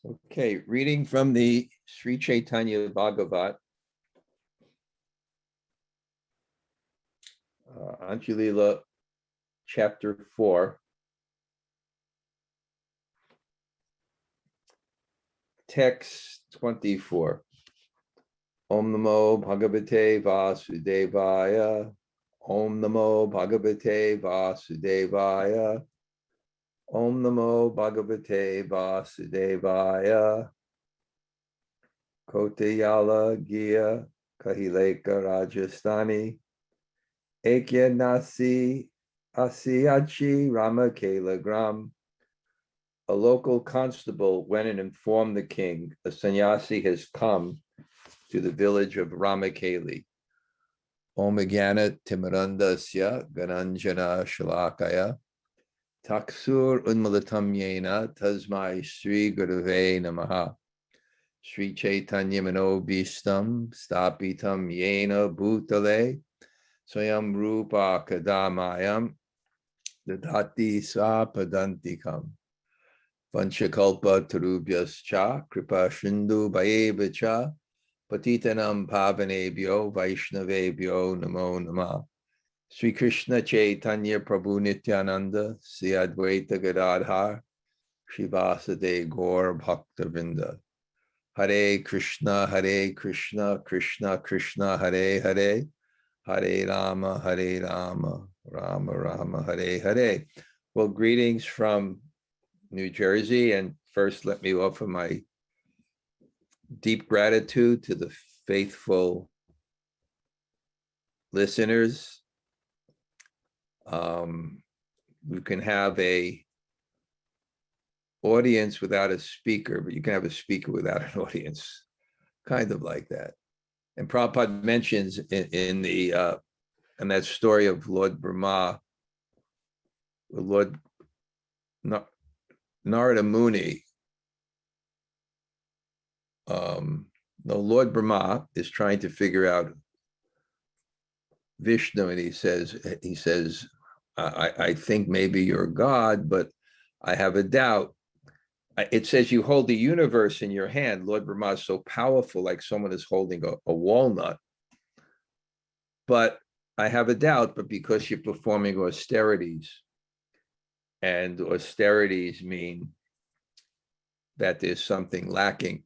Okay, reading from the Sri Caitanya-bhāgavata Antya-khaṇḍa, Chapter 4, Text 24. Om Namo Bhagavate Vasudevaya. Om Namo Bhagavate Vasudevaya. Om Namo Bhagavate Vasudevaya. Kotoyala, giyā, kahileka, rāja-sthane. Nyāsī, āsiyache, rāmakeli-grame. A local constable went and informed the king, a sannyāsi has come to the village of Rāmakeli. Om Timirandasya gananjana shalakaya taksur unmalatam yena tasmai Sri Gurave namaha. Sri Chaitanya manobhistam stapitam yena bhutale swayam rupa kadamayam dadati sa padantikam. Vanchakalpa tarubhyascha kripa shindu bhayevacha patitanam pavanebhyo vaishnavebhyo namo namah. Sri Krishna Chaitanya Prabhu Nityananda Sri Advaita Gadadhar Srivasade Gaur Bhaktavinda. Hare Krishna Krishna Krishna Hare Hare Hare Rama Rama Rama Hare Hare. Well, greetings from New Jersey, and first let me offer my deep gratitude to the faithful listeners. You can have a audience without a speaker, but you can have a speaker without an audience, kind of like that. And Prabhupada mentions in that story of Lord Brahma, Lord Narada Muni. Lord Brahma is trying to figure out Vishnu, and he says, I think maybe you're God, but I have a doubt. It says you hold the universe in your hand. Lord Brahma is so powerful, like someone is holding a walnut. But I have a doubt, but because you're performing austerities, and austerities mean that there's something lacking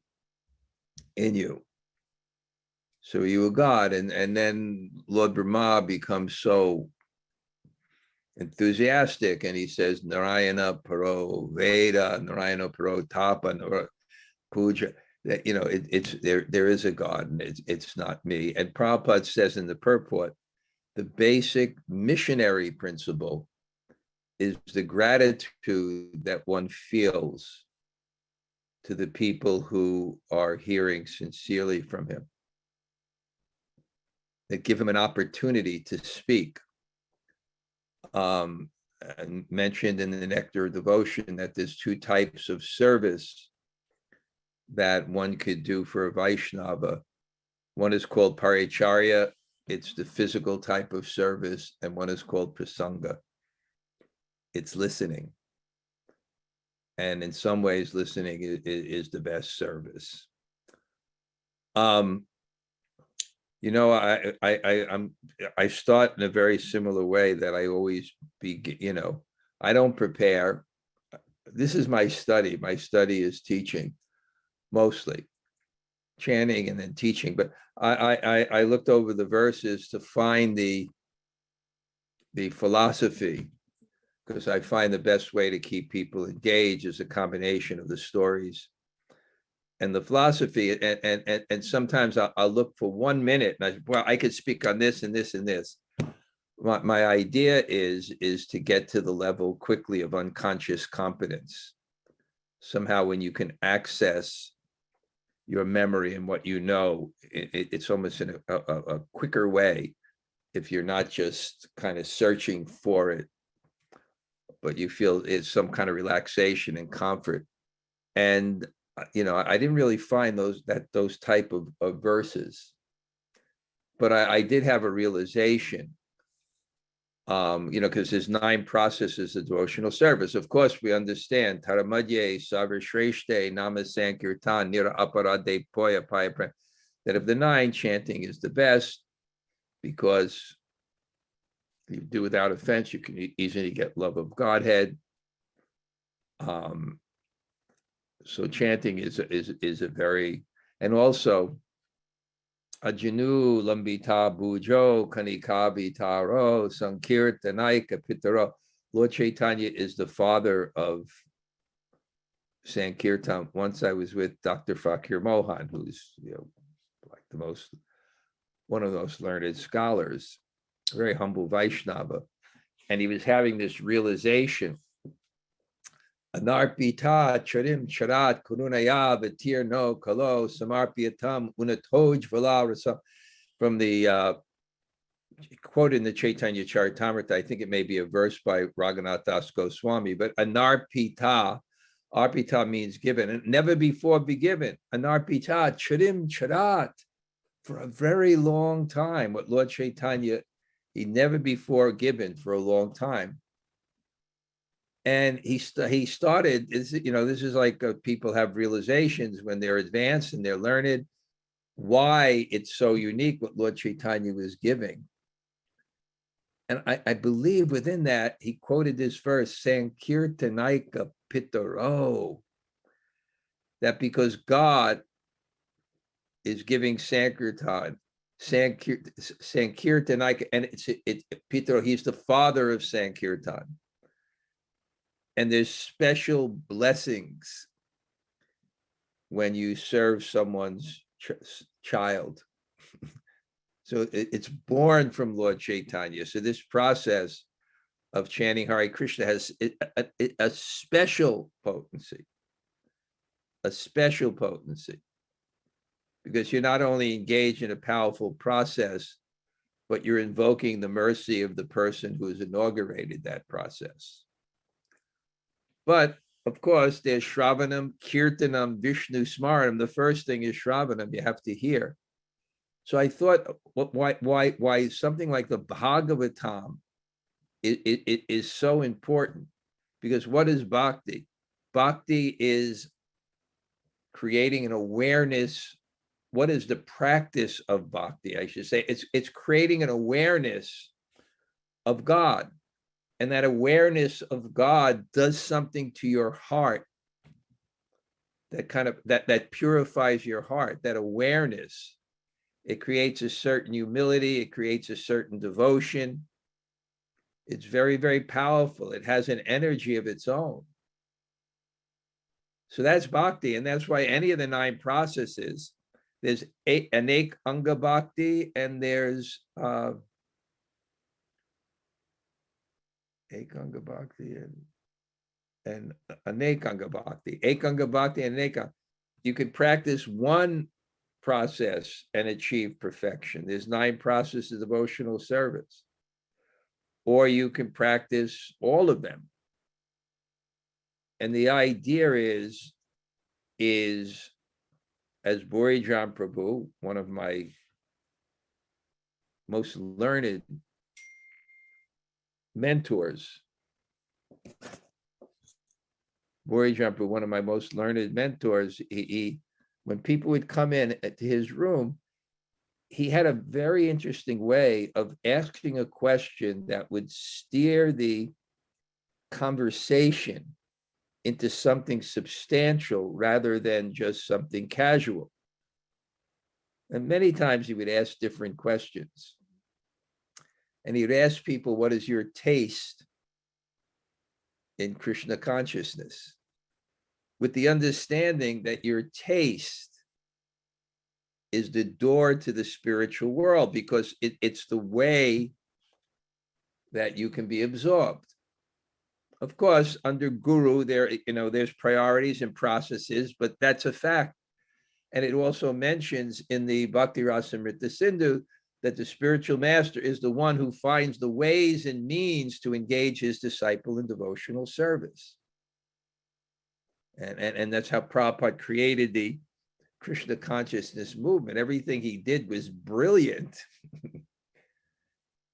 in you. So you are God, and then Lord Brahma becomes so enthusiastic, and he says, Narayana Paro Veda, Narayana Paro Tapa, Narayana Puja. That it's there is a God, and it's not me. And Prabhupada says in the purport, the basic missionary principle is the gratitude that one feels to the people who are hearing sincerely from him, that give him an opportunity to speak. And mentioned in the Nectar of Devotion that there's two types of service that one could do for a Vaishnava. One is called paricharya, it's the physical type of service, and one is called prasanga. It's listening. And in some ways, listening is the best service. I start in a very similar way that I always I don't prepare. This is my study. My study is teaching, mostly chanting and then teaching. But I looked over the verses to find the philosophy, because I find the best way to keep people engaged is a combination of the stories and the philosophy. And sometimes I'll look for 1 minute, and I could speak on this and this and this. My idea is to get to the level quickly of unconscious competence. Somehow when you can access your memory and what you know, it's almost in a quicker way if you're not just kind of searching for it, but you feel it's some kind of relaxation and comfort. And I didn't really find those type of verses, but I did have a realization Because there's 9 processes of devotional service. Of course, we understand Taramadye, Savrashreshte, Nama Sankirtan, Nira Aparade Poya Paya, that of the 9, chanting is the best, because if you do without offense, you can easily get love of Godhead. So chanting is a very, and also Ajanu Lambita Bujo Kanikabi Taro Sankirtanaika Pitaro. Lord Chaitanya is the father of Sankirtan. Once I was with Dr. Fakir Mohan, who's like one of the most learned scholars, very humble Vaishnava, and he was having this realization. Anarpita charim charat kurunaya vatir no kalo samarpiyatam unatoj vala, from the quote in the Caitanya Charitamrita. I think it may be a verse by Raghunath Das Goswami, but anarpita, arpita means given, and never before be given. Anarpita charim charat, for a very long time. What Lord Chaitanya, he never before given for a long time. And he started, this is like people have realizations when they're advanced and they're learned, why it's so unique what Lord Chaitanya was giving. And I believe within that, he quoted this verse, Sankirtanaika Pitaro, that because God is giving Sankirtan, Sankirtanaika, and it's Pitaro, he's the father of Sankirtan. And there's special blessings when you serve someone's child. So it's born from Lord Chaitanya. So this process of chanting Hare Krishna has a special potency, because you're not only engaged in a powerful process, but you're invoking the mercy of the person who has inaugurated that process. But of course, there's Shravanam, Kirtanam, Vishnu Smaranam. The first thing is Shravanam, you have to hear. So I thought, why something like the Bhagavatam it is so important, because what is Bhakti? Bhakti is creating an awareness. What is the practice of Bhakti? I should say it's creating an awareness of God. And that awareness of God does something to your heart that purifies your heart. That awareness, it creates a certain humility, it creates a certain devotion. It's very, very powerful. It has an energy of its own. So that's Bhakti, and that's why any of the 9 processes, there's Anek Anga Bhakti, and there's Ekanga Bhakti and Anekanga Bhakti. Ekanga Bhakti and Aneka. You could practice one process and achieve perfection. There's 9 processes of devotional service. Or you can practice all of them. And the idea is as Borijan Prabhu, one of my most learned mentors, Borijan, one of my most learned mentors, he when people would come in to his room, he had a very interesting way of asking a question that would steer the conversation into something substantial rather than just something casual. And many times he would ask different questions. And he would ask people, what is your taste in Krishna consciousness? With the understanding that your taste is the door to the spiritual world, because it's the way that you can be absorbed. Of course, under Guru, there's priorities and processes, but that's a fact. And it also mentions in the Bhakti Rasamrita Sindhu that the spiritual master is the one who finds the ways and means to engage his disciple in devotional service. And that's how Prabhupada created the Krishna consciousness movement. Everything he did was brilliant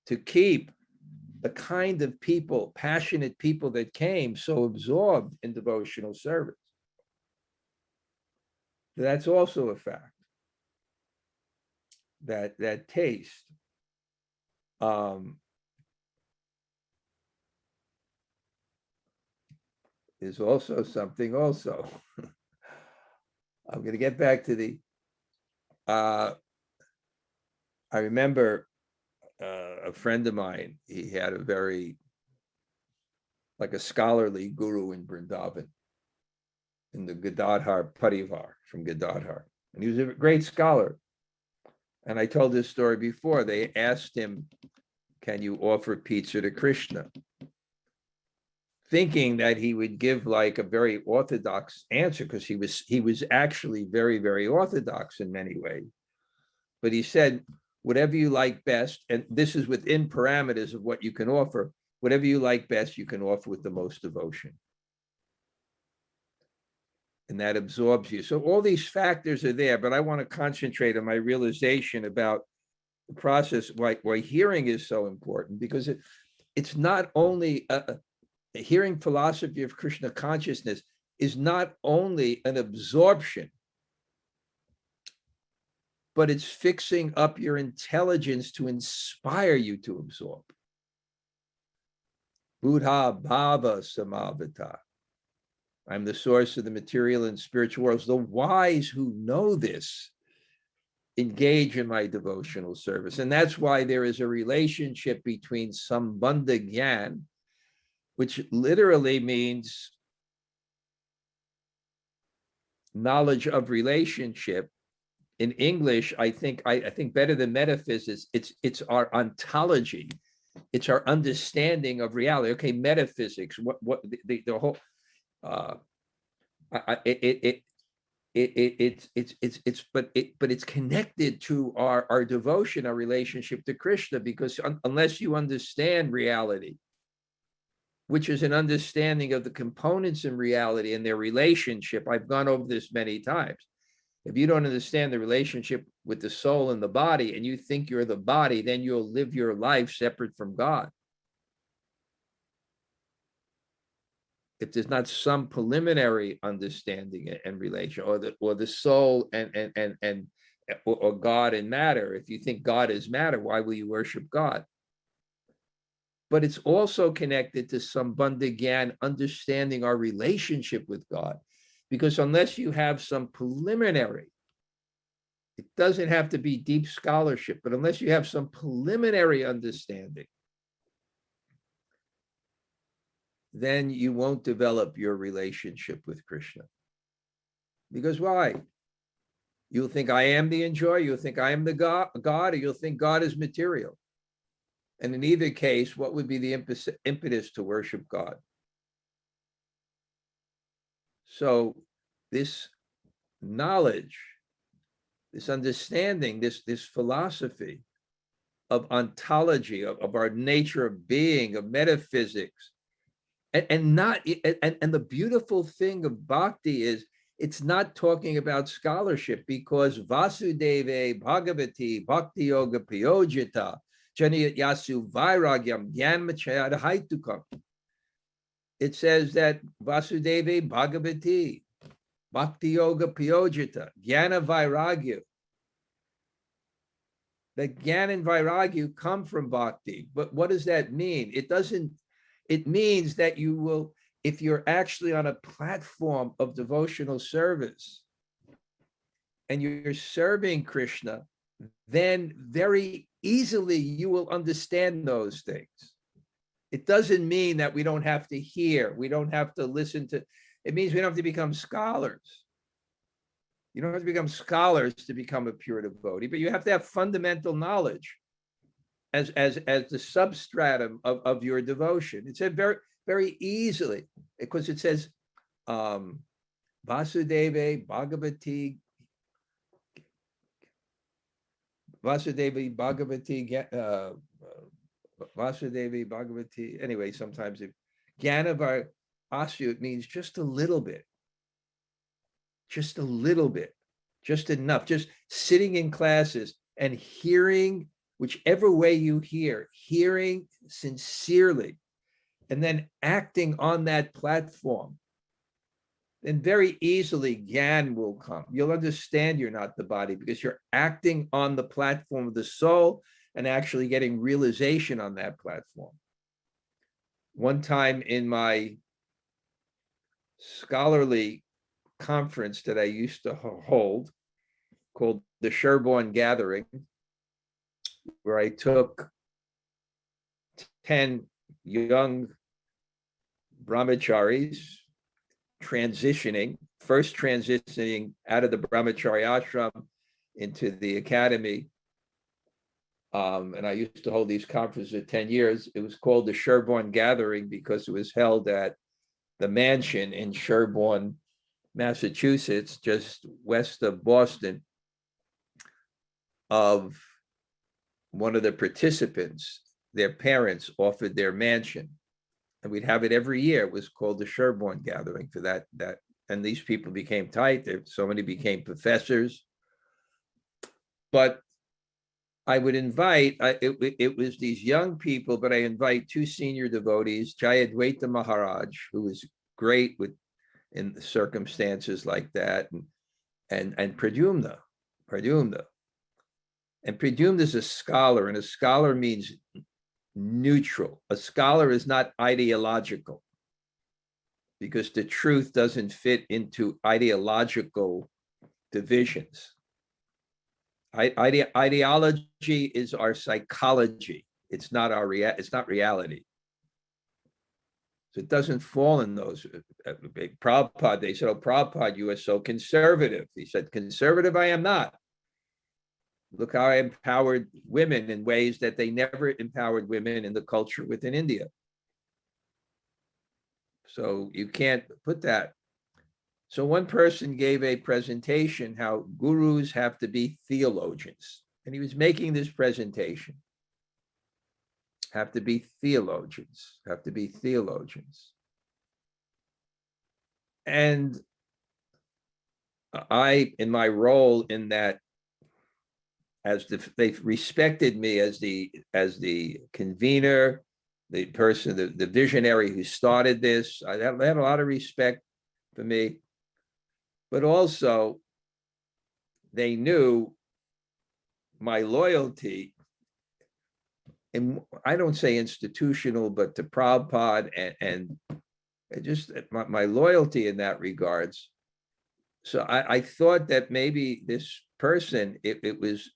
to keep the kind of people, passionate people that came so absorbed in devotional service. That's also a fact. That taste is also something also. I'm going to get back to the, I remember a friend of mine, he had a very, like a scholarly guru in Vrindavan, in the Gadadhar Parivar from Gadadhar. And he was a great scholar. And I told this story before. They asked him, can you offer pizza to Krishna? Thinking that he would give like a very orthodox answer, because he was actually very, very orthodox in many ways. But he said, whatever you like best, and this is within parameters of what you can offer, whatever you like best, you can offer with the most devotion. And that absorbs you. So all these factors are there, but I want to concentrate on my realization about the process, why hearing is so important, because it's not only hearing philosophy of Krishna consciousness is not only an absorption, but it's fixing up your intelligence to inspire you to absorb. Buddha Bhava Samavita. I'm the source of the material and spiritual worlds. The wise who know this engage in my devotional service. And that's why there is a relationship between Sambandha Gyan, which literally means knowledge of relationship. In English, I think better than metaphysics, it's our ontology. It's our understanding of reality. Okay, metaphysics, what the whole it's connected to our devotion, our relationship to Krishna, because unless you understand reality, which is an understanding of the components in reality and their relationship, I've gone over this many times. If you don't understand the relationship with the soul and the body, and you think you're the body, then you'll live your life separate from God. If there's not some preliminary understanding and relation, or the soul or God and matter, if you think God is matter, why will you worship God? But it's also connected to Sambandha Gyan, understanding our relationship with God. Because unless you have some preliminary, it doesn't have to be deep scholarship, but unless you have some preliminary understanding, then you won't develop your relationship with Krishna. Because why? You'll think I am the enjoyer, you'll think I am the God, or you'll think God is material. And in either case, what would be the impetus to worship God? So this knowledge, this understanding, this philosophy of ontology, of our nature of being, of metaphysics, and the beautiful thing of bhakti is it's not talking about scholarship, because Vasudeve Bhagavati Bhakti Yoga Piyojita Janiyat Yasu Vairagyam Gyan Machayada Haitukam. It says that Vasudeve Bhagavati Bhakti Yoga Piyojita Jnana Vairagya. That Jnana and Vairagya come from bhakti. But what does that mean? It means that you will, if you're actually on a platform of devotional service and you're serving Krishna, then very easily you will understand those things. It doesn't mean that we don't have to hear, we don't have to listen to, it means we don't have to become scholars. You don't have to become scholars to become a pure devotee, but you have to have fundamental knowledge as the substratum of your devotion. It said very, very easily, because it says Vasudeve Bhagavati Vasudevi Bhagavati. Anyway, sometimes if Jnana Asya, it means just a little bit, just enough, just sitting in classes and hearing whichever way you hear, hearing sincerely, and then acting on that platform, then very easily gyan will come. You'll understand you're not the body because you're acting on the platform of the soul and actually getting realization on that platform. One time in my scholarly conference that I used to hold, called the Sherborne Gathering, where I took 10 young brahmacharis first transitioning out of the brahmachari ashram into the academy. And I used to hold these conferences for 10 years. It was called the Sherborne Gathering because it was held at the mansion in Sherborne, Massachusetts, just west of Boston, of one of the participants. Their parents offered their mansion, and we'd have it every year. It was called the Sherborne Gathering for that. And these people became tight. So many became professors. But I would invite, it was these young people, but I invite two senior devotees, Jayadvaita Maharaj, who was great in the circumstances like that, and Pradyumna. And Pradyumna is a scholar, and a scholar means neutral. A scholar is not ideological, because the truth doesn't fit into ideological divisions. Ideology is our psychology. It's not reality. So it doesn't fall in those. Prabhupada, they said, "Oh, Prabhupada, you are so conservative." He said, "Conservative I am not. Look how I empowered women in ways that they never empowered women in the culture within India." So you can't put that. So one person gave a presentation how gurus have to be theologians. And he was making this presentation. Have to be theologians. And I, in my role in that, they respected me as the convener, the person, the visionary who started this. I had a lot of respect for me. But also, they knew my loyalty, and I don't say institutional, but to Prabhupada and just my loyalty in that regards. So I thought that maybe this person, it was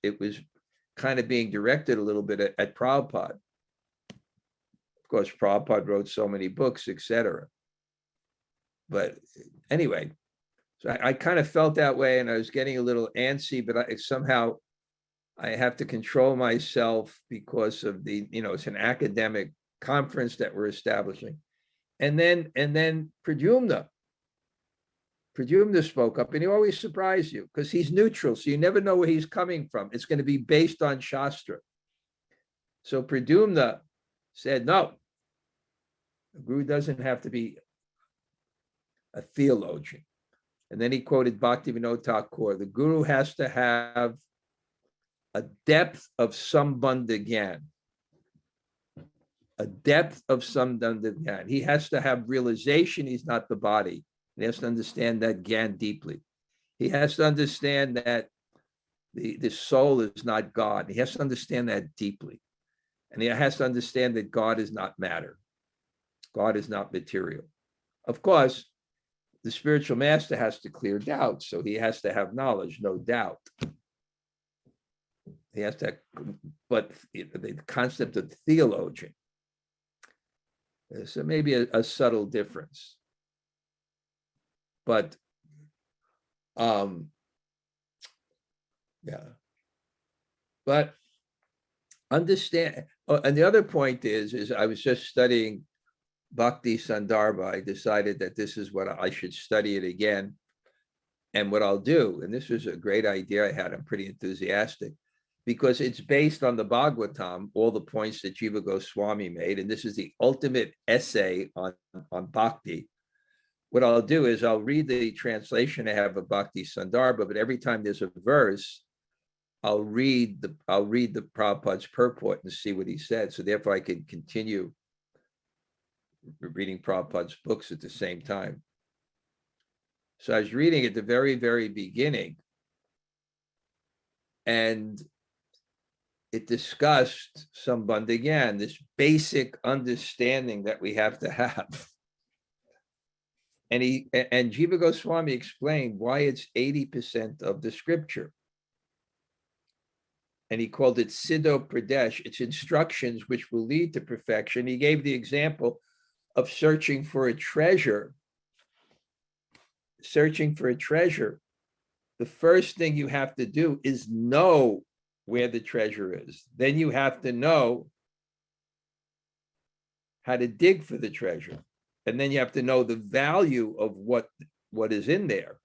kind of being directed a little bit at Prabhupada. Of course, Prabhupada wrote so many books, etc. But anyway, so I kind of felt that way, and I was getting a little antsy, but somehow I have to control myself because of it's an academic conference that we're establishing. And then Pradyumna spoke up, and he always surprised you because he's neutral, so you never know where he's coming from. It's going to be based on Shastra. So Pradyumna said, no, the guru doesn't have to be a theologian. And then he quoted Bhaktivinoda Thakur, the guru has to have a depth of sambandha gyan. A depth of sambandha gyan. He has to have realization he's not the body. He has to understand that gyan deeply. He has to understand that the soul is not God. He has to understand that deeply. And he has to understand that God is not matter. God is not material. Of course, the spiritual master has to clear doubt, so he has to have knowledge, no doubt. He has to, but the concept of theologian, so maybe a subtle difference. But but understand. And the other point is I was just studying Bhakti Sandarbha. I decided that this is what I should study it again. And what I'll do, and this was a great idea I had, I'm pretty enthusiastic, because it's based on the Bhagavatam, all the points that Jiva Goswami made, and this is the ultimate essay on Bhakti. What I'll do is I'll read the translation I have of Bhakti Sandarbha, but every time there's a verse, I'll read the Prabhupada's purport and see what he said. So therefore I can continue reading Prabhupada's books at the same time. So I was reading at the very, very beginning, and it discussed Sambandha again, this basic understanding that we have to have. And Jiva Goswami explained why it's 80% of the scripture. And he called it Siddho Pradesh. It's instructions which will lead to perfection. He gave the example of searching for a treasure. Searching for a treasure. The first thing you have to do is know where the treasure is. Then you have to know how to dig for the treasure. And then you have to know the value of what is in there.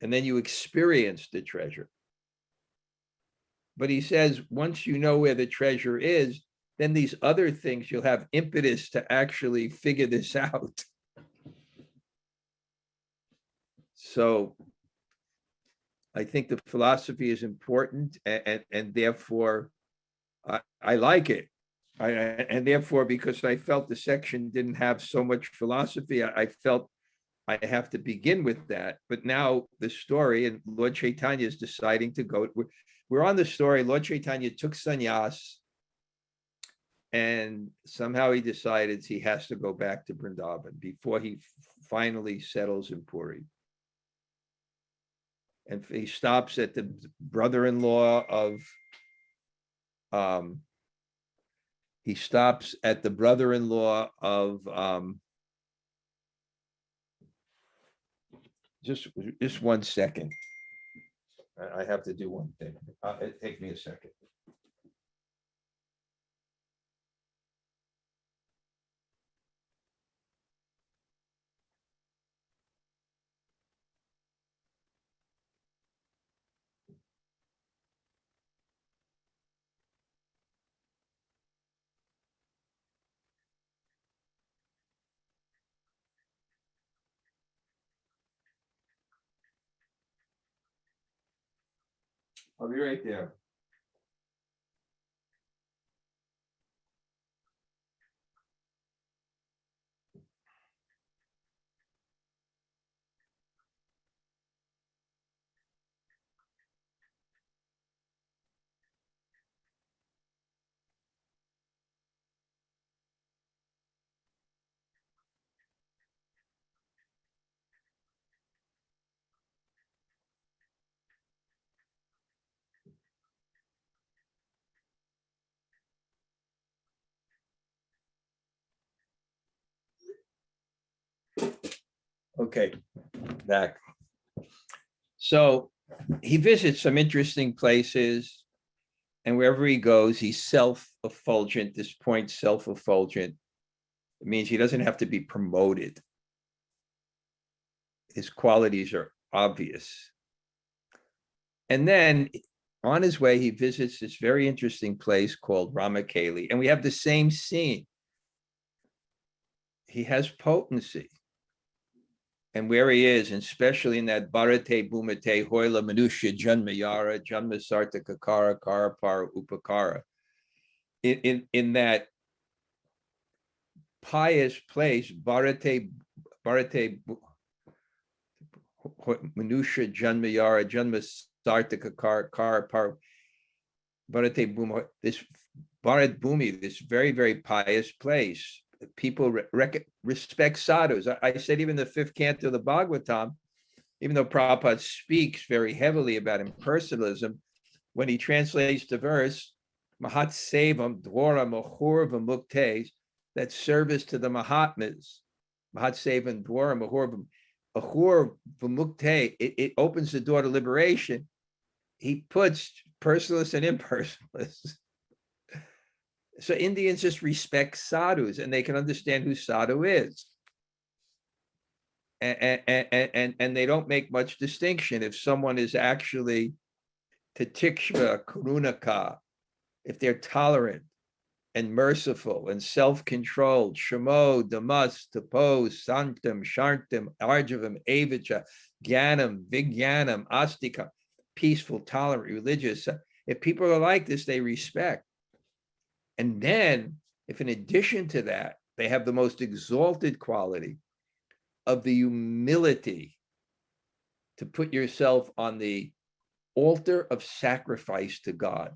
And then you experience the treasure. But he says, once you know where the treasure is, then these other things, you'll have impetus to actually figure this out. So I think the philosophy is important, and therefore I like it. And therefore, because I felt the section didn't have so much philosophy, I felt I have to begin with that. But now the story, and Lord Chaitanya is deciding to go. We're on the story. Lord Chaitanya took sannyas, and somehow he decided he has to go back to Vrindavan before he finally settles in Puri. And he stops at the brother-in-law of just 1 second. I have to do one thing. Take me a second. I'll be right there. Okay, back. So he visits some interesting places, and wherever he goes, he's self-effulgent. This point, self-effulgent. It means he doesn't have to be promoted. His qualities are obvious. And then on his way, he visits this very interesting place called Rāmakeli, and we have the same scene. He has potency. And where he is, and especially in that Bharate Bhumate Hoila Manusha Janma Yara Janma Sartaka Kara Karapara Upakara, in that pious place, Bharate Manusha Janma Yara Janma Sartaka Karapara Bharate Bhuma, this Bharat Bhumi, this very, very pious place. People respect sadhus. I said even the 5th canto of the Bhagavatam, even though Prabhupada speaks very heavily about impersonalism, when he translates the verse, Mahat Sevam Dwara Mahur Vamuktes, that service to the Mahatmas, Mahat Sevam Dwara Mahur Vamukte, it opens the door to liberation. He puts personalists and impersonalists. So Indians just respect sadhus, and they can understand who sadhu is. And they don't make much distinction if someone is actually tatikshva, karunaka, if they're tolerant and merciful and self-controlled, shamo, damas, tapos, santam, shantam, arjavam, avacha, gyanam, vigyanam, astika. peaceful, tolerant, religious. If people are like this, they respect. And then if in addition to that, they have the most exalted quality of the humility to put yourself on the altar of sacrifice to God.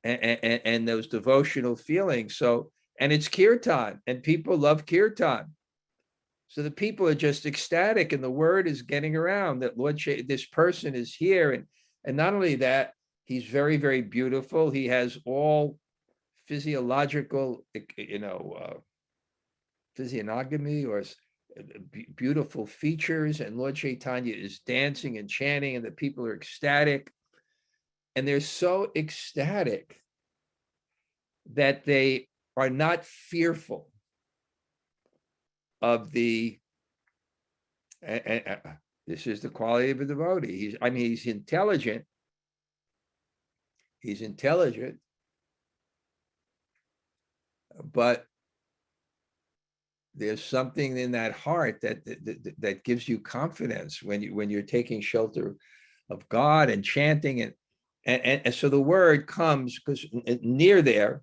And those devotional feelings. So, and it's kirtan, and people love kirtan. So the people are just ecstatic, and the word is getting around that Lord, this person is here. And not only that, he's very, very beautiful. He has all physiological, physiognomy or beautiful features. And Lord Chaitanya is dancing and chanting, and the people are ecstatic. And they're so ecstatic that they are not fearful of the, this is the quality of a devotee. He's intelligent. He's intelligent, but there's something in that heart that gives you confidence when you're taking shelter of God and chanting, and so the word comes because near there,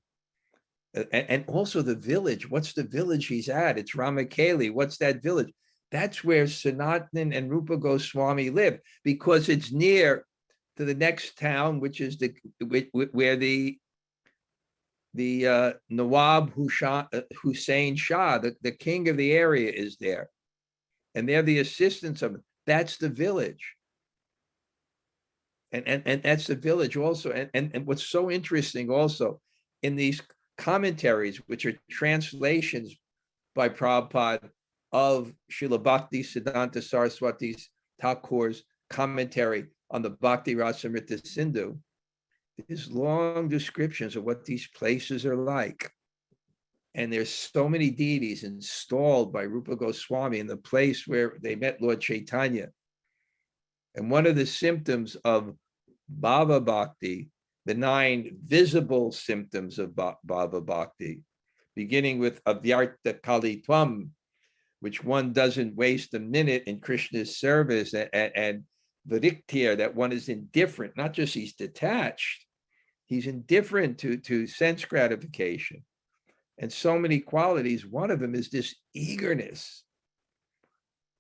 and also the village. What's the village he's at? It's Ramakeli. What's that village? That's where Sanatan and Rupa Goswami live, because it's near to the next town, which is where the Nawab Hussain Shah, the king of the area, is there, and they're the assistants of him. That's the village, and that's the village also. And what's so interesting also in these commentaries, which are translations by Prabhupada of Srila Bhakti Siddhanta Saraswati Thakur's commentary on the Bhakti Rasamrita Sindhu, there's long descriptions of what these places are like. And there's so many deities installed by Rupa Goswami in the place where they met Lord Chaitanya. And one of the symptoms of Bhava Bhakti, the 9 visible symptoms of Bhava Bhakti, beginning with avyarta kalitvam, which one doesn't waste a minute in Krishna's service, and Viriktir, that one is indifferent, not just he's detached, he's indifferent to sense gratification. And so many qualities. One of them is this eagerness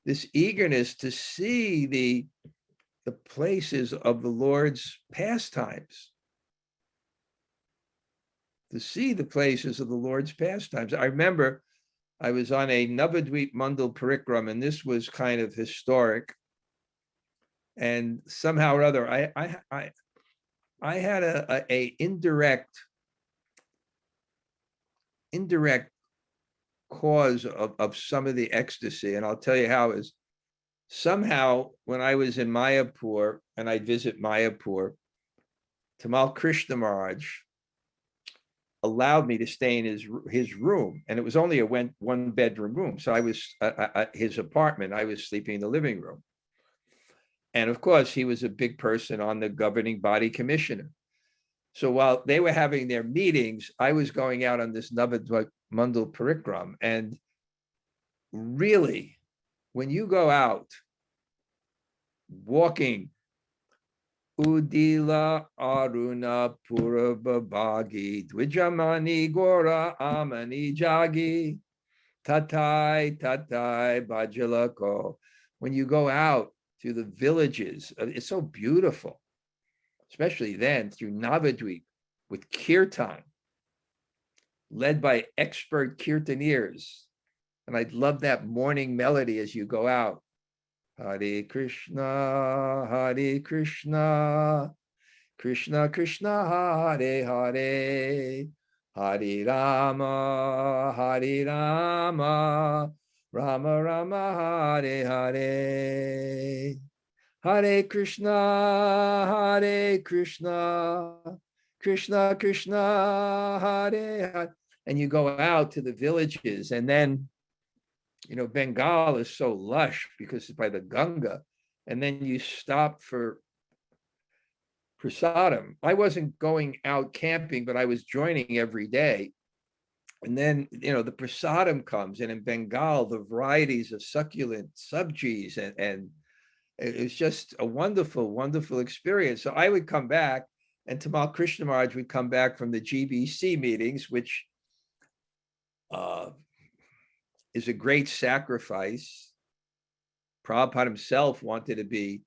to see the places of the Lord's pastimes. To see the places of the Lord's pastimes. I remember I was on a Navadvip Mandal Parikram, and this was kind of historic. And somehow or other, I had a indirect cause of some of the ecstasy, and I'll tell you how. Is somehow when I was in Mayapur and I'd visit Mayapur, Tamal Krishna Maharaj allowed me to stay in his room, and it was only a 1-bedroom room. So I was his apartment. I was sleeping in the living room, and of course he was a big person on the governing body commissioner. So while they were having their meetings, I was going out on this Navadvip Mandal Parikram, and really, when you go out walking Udila Aruna Purabhabagi Dwijamani Gora Amani Jagi Tatai Bajalako. When you go out to the villages, it's so beautiful, especially then through Navadvip with kirtan, led by expert kirtaneers. And I'd love that morning melody as you go out. Hare Krishna, Krishna Krishna, Hare Hare, Hare Rama, Rama Rama, Hare Hare, Hare Krishna, Krishna Krishna, Hare Hare. And you go out to the villages, and then Bengal is so lush because it's by the Ganga, and then you stop for prasadam. I wasn't going out camping, but I was joining every day. And then, the prasadam comes, and in Bengal, the varieties of succulent sabjis and It was just a wonderful, wonderful experience. So I would come back, and Tamal Krishna Maharaj would come back from the GBC meetings, which is a great sacrifice. Prabhupada himself wanted to be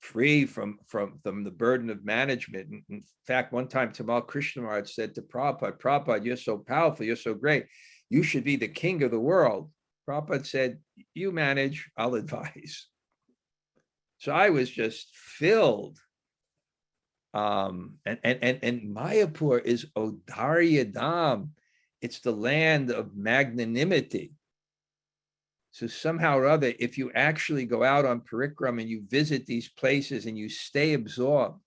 free from the burden of management. In fact, one time Tamal Krishna Maharaj said to Prabhupada, Prabhupada, you're so powerful, you're so great, you should be the king of the world. Prabhupada said, you manage, I'll advise. So I was just filled. And Mayapur is Odarya Dham. It's the land of magnanimity. So somehow or other, if you actually go out on parikram and you visit these places and you stay absorbed,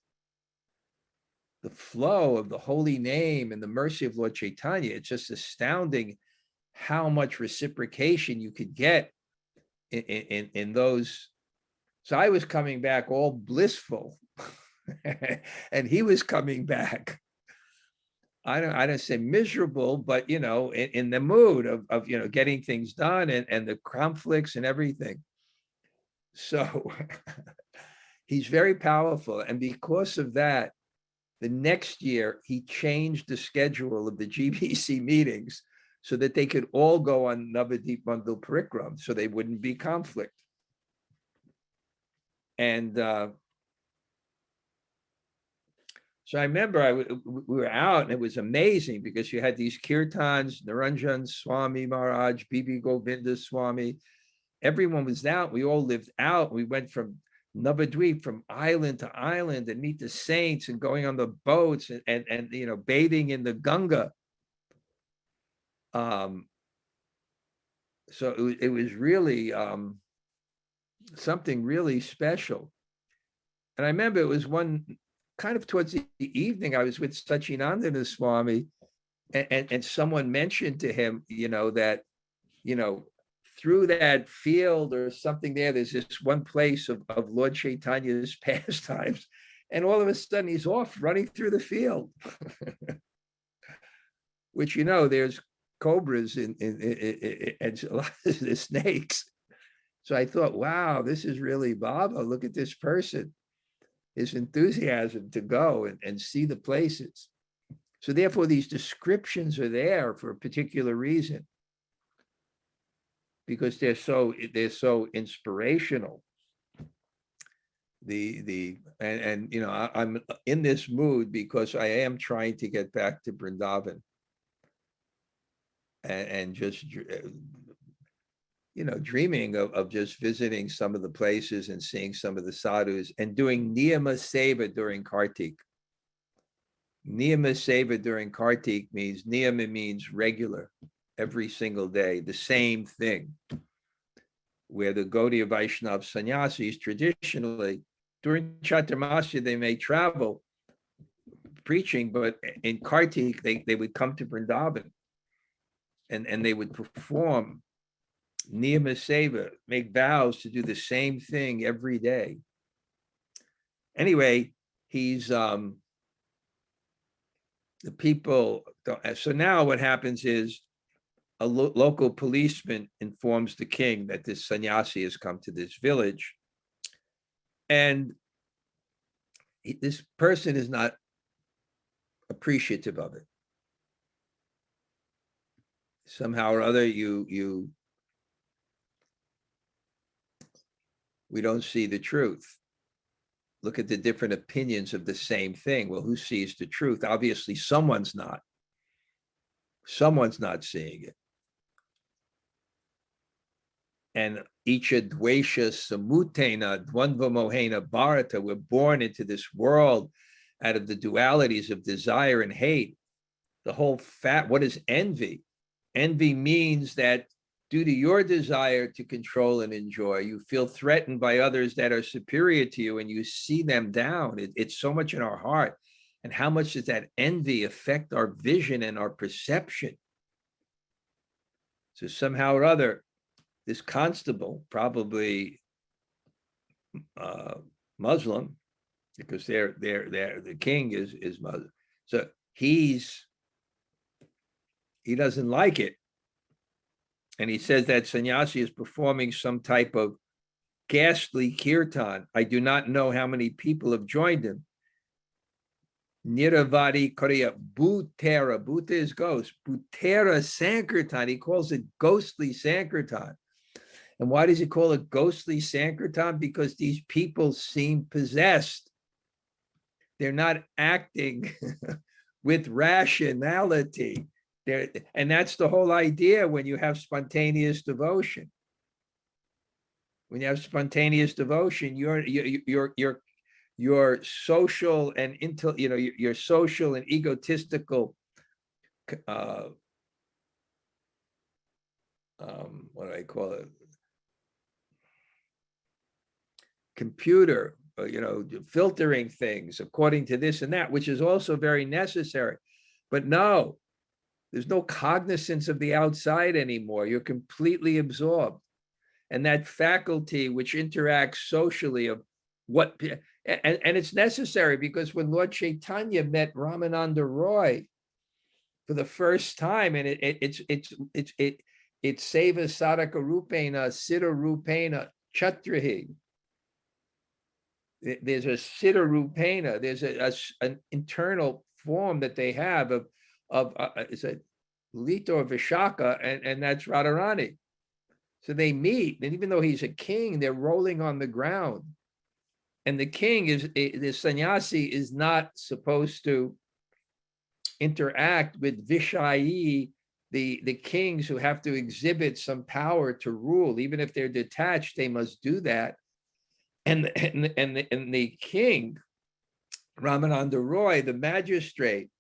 the flow of the holy name and the mercy of Lord Chaitanya, it's just astounding how much reciprocation you could get in those. So I was coming back all blissful, and he was coming back, I don't say miserable, but in the mood of getting things done and the conflicts and everything. So he's very powerful. And because of that, the next year he changed the schedule of the GBC meetings so that they could all go on Navadip Mandal Parikram, so they wouldn't be conflict. And so I remember we were out, and it was amazing because you had these kirtans, Naranjan Swami Maharaj, Bibi Govinda Swami. Everyone was out. We all lived out. We went from Navadvip, from island to island, and meet the saints and going on the boats and bathing in the Ganga. So it was really something really special. And I remember it was one kind of towards the evening, I was with Sachinandana Swami, and someone mentioned to him, that, through that field or something there's this one place of Lord Chaitanya's pastimes. And all of a sudden he's off running through the field, which, there's cobras and a lot of the snakes. So I thought, wow, this is really Bhava. Look at this person. His enthusiasm to go and see the places. So therefore, these descriptions are there for a particular reason, because they're so inspirational. I'm in this mood because I am trying to get back to Vrindavan and just dreaming of just visiting some of the places and seeing some of the sadhus and doing niyama seva during Kartik. Niyama seva during Kartik means, niyama means regular, every single day, the same thing. Where the Gaudiya Vaishnava sannyasis traditionally, during Chaturmasya, they may travel preaching, but in Kartik, they would come to Vrindavan and they would perform niyama seva, make vows to do the same thing every day. Anyway, he's the people. So now what happens is a local policeman informs the king that this sannyasi has come to this village, and this person is not appreciative of it. Somehow or other, we don't see the truth. Look at the different opinions of the same thing. Well, who sees the truth? Obviously, someone's not seeing it. And icha dvesha samutena dvandva mohena bharata, we're born into this world out of the dualities of desire and hate. The whole what is envy? Envy means that due to your desire to control and enjoy, you feel threatened by others that are superior to you and you see them down. It's so much in our heart. And how much does that envy affect our vision and our perception? So somehow or other, this constable, probably Muslim, because the king is Muslim. So he doesn't like it. And he says that sannyasi is performing some type of ghastly kirtan. I do not know how many people have joined him. Niravadi Korea Bhutera. Bhuta is ghost. Bhutera Sankirtan. He calls it ghostly Sankirtan. And why does he call it ghostly Sankirtan? Because these people seem possessed. They're not acting with rationality. And that's the whole idea when you have spontaneous devotion. When you have spontaneous devotion, your social and your social and egotistical what do I call it? Computer, filtering things according to this and that, which is also very necessary. But no, there's no cognizance of the outside anymore. You're completely absorbed. And that faculty which interacts socially of what, and it's necessary because when Lord Chaitanya met Ramananda Roy for the first time, and it's Seva Sadhaka Rupena, Siddha Rupena, Chatrahi. There's a Siddha Rupena, there's an internal form that they have of it's a Lito or Vishaka, and that's Radharani. So they meet, and even though he's a king, they're rolling on the ground. And the king the sannyasi is not supposed to interact with Vishayi, the kings who have to exhibit some power to rule. Even if they're detached, they must do that. And the king, Ramananda Roy, the magistrate,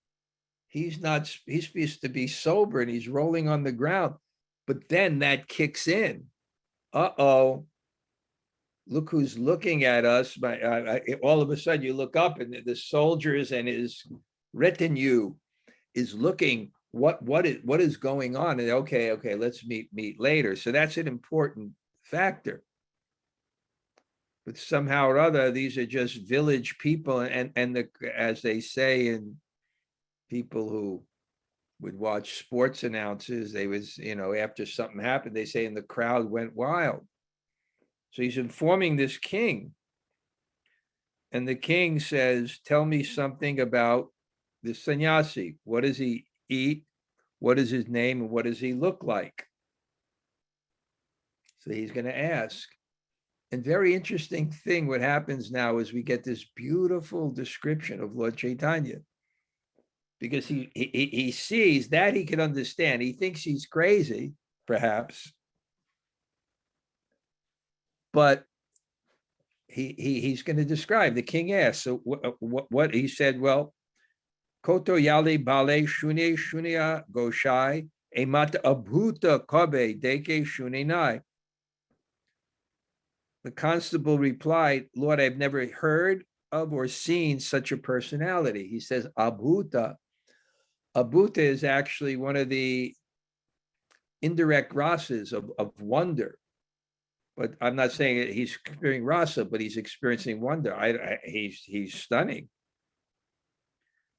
he's supposed to be sober and he's rolling on the ground. But then that kicks in. Uh-oh. Look who's looking at us. All of a sudden you look up and the soldiers and his retinue is looking, what is going on? And okay, let's meet later. So that's an important factor. But somehow or other, these are just village people, and as they say in people who would watch sports announcers, they was, after something happened, they say, and the crowd went wild. So he's informing this king. And the king says, tell me something about the sannyasi. What does he eat? What is his name? And what does he look like? So he's going to ask. And very interesting thing, what happens now is we get this beautiful description of Lord Chaitanya. Because he sees that he can understand. He thinks he's crazy, perhaps. But he's going to describe. The king asked, so what he said, well, kotoyala bale shune shunya goshai emat abhuta kabe deke shunenai. The constable replied, Lord, I've never heard of or seen such a personality. He says, abhuta. Abhuta is actually one of the indirect rasas of wonder. But I'm not saying that he's experiencing rasa, but he's experiencing wonder. He's stunning.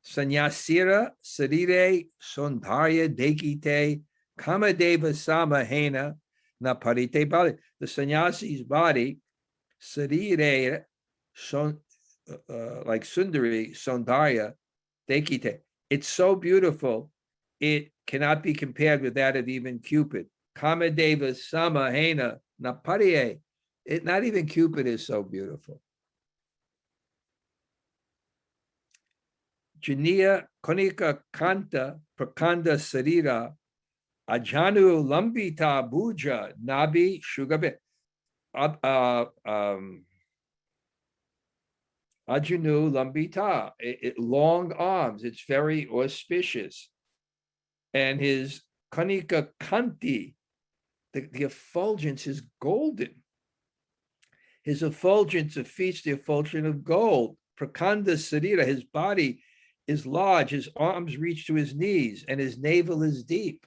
Sannyasira sarire sondharya dekite kamadeva samahena naparite bali. The sannyasi's body, sarire, like sundari, sondharya dekite. It's so beautiful, it cannot be compared with that of even Cupid. Kamadeva samahena napariye. Not even Cupid is so beautiful. Janiya konika kanta prakanda sarira ajanu lambita bhuja nabi shugabe. Ajanu lambita, long arms. It's very auspicious. And his kanika kanti, the effulgence is golden. His effulgence defeats the effulgence of gold. Prakanda sarira, his body is large, his arms reach to his knees, and his navel is deep.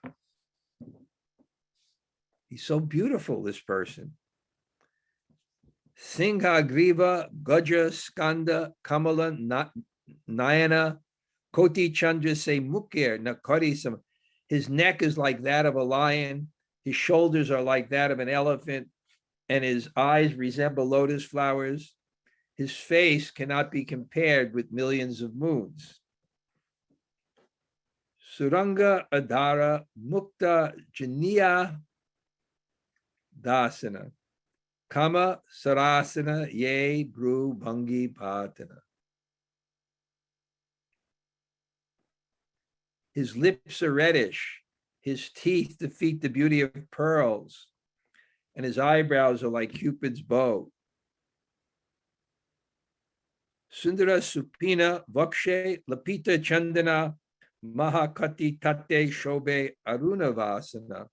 He's so beautiful, this person. Singha griva gaja skanda kamala nayana koti chandra se mukir nakari sam. His neck is like that of a lion. His shoulders are like that of an elephant. and his eyes resemble lotus flowers. His face cannot be compared with millions of moons. Suranga Adhara Mukta Janiya Dasana Kama Sarasana Ye Bru Bhangi Bhatana. His lips are reddish, his teeth defeat the beauty of pearls, and his eyebrows are like Cupid's bow. Sundara Supina Vakshe Lapita Chandana Mahakati Tate Shobe Arunavasana.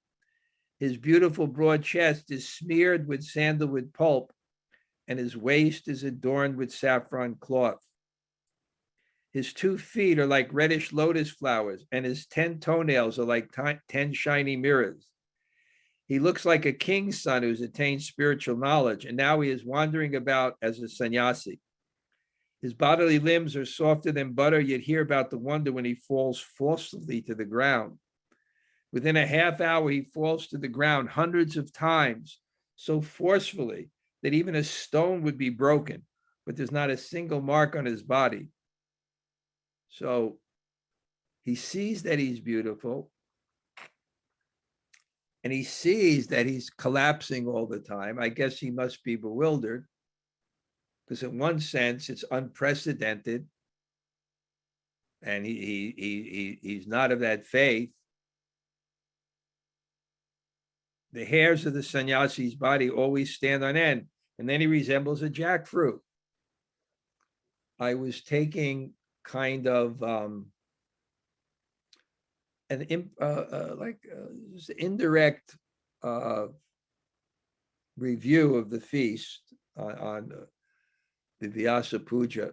His beautiful broad chest is smeared with sandalwood pulp, and his waist is adorned with saffron cloth. His 2 feet are like reddish lotus flowers, and his 10 toenails are like 10 shiny mirrors. He looks like a king's son who's attained spiritual knowledge, and now he is wandering about as a sannyāsi. His bodily limbs are softer than butter, yet hear about the wonder when he falls forcefully to the ground. Within a half hour, he falls to the ground hundreds of times, so forcefully that even a stone would be broken, but there's not a single mark on his body. So he sees that he's beautiful, and he sees that he's collapsing all the time. I guess he must be bewildered, because in one sense, it's unprecedented, and he's not of that faith. The hairs of the sannyasi's body always stand on end, and then he resembles a jackfruit. I was taking kind of an indirect review of the feast on the Vyasa Puja,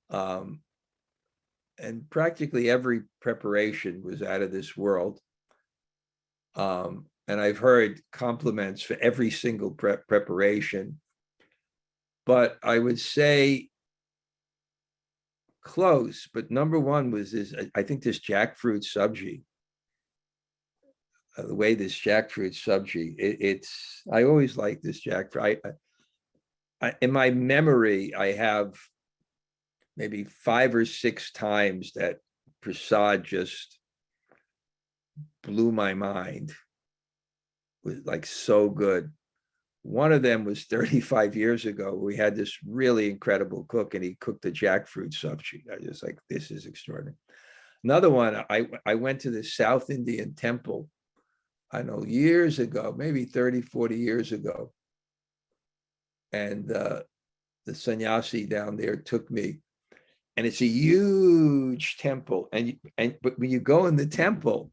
and practically every preparation was out of this world. And I've heard compliments for every single preparation, but I would say close. But number one was this, I think this jackfruit sabji, the way this jackfruit sabji, it's, I always like this jackfruit. I in my memory, I have maybe 5 or 6 times that prasad just blew my mind. Was like so good. One of them was 35 years ago. We had this really incredible cook, and he cooked the jackfruit sabji. I was like, this is extraordinary. Another one, I went to the South Indian temple, I know years ago, maybe 30, 40 years ago. And the sannyasi down there took me, and it's a huge temple. But when you go in the temple,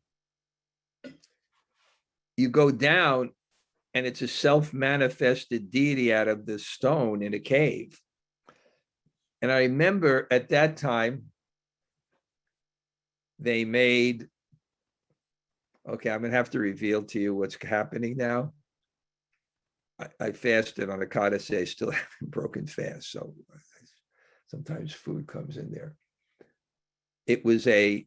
you go down, and it's a self-manifested deity out of the stone in a cave. And I remember at that time, they made, okay, I'm going to have to reveal to you what's happening now. I fasted on Ekadasi. I still haven't broken fast, so sometimes food comes in there. It was a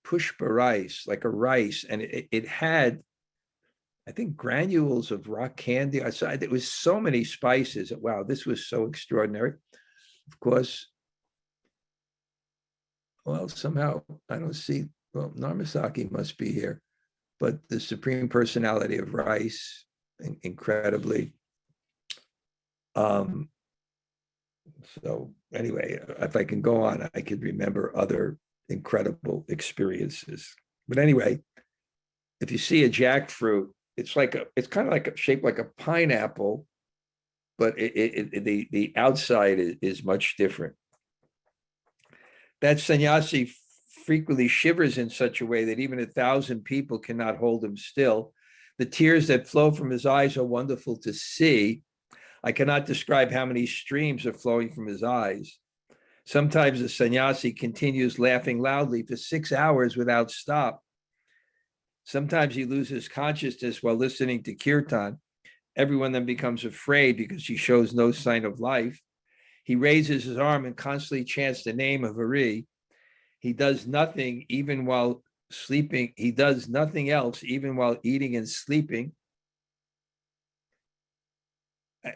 pushpa rice, like a rice, and it had, I think, granules of rock candy. It was so many spices. Wow, this was so extraordinary. Of course, well, somehow I don't see, well, Narmasaki must be here, but the Supreme Personality of Rice, incredibly. So anyway, if I can go on, I could remember other incredible experiences. But anyway, if you see a jackfruit, it's kind of like shaped like a pineapple, but the outside is much different. That sannyasi frequently shivers in such a way that even 1,000 people cannot hold him still. The tears that flow from his eyes are wonderful to see. I cannot describe how many streams are flowing from his eyes. Sometimes the sannyasi continues laughing loudly for 6 hours without stop. Sometimes he loses consciousness while listening to kirtan. Everyone then becomes afraid because he shows no sign of life. He raises his arm and constantly chants the name of Hari. He does nothing even while sleeping. He does nothing else even while eating and sleeping.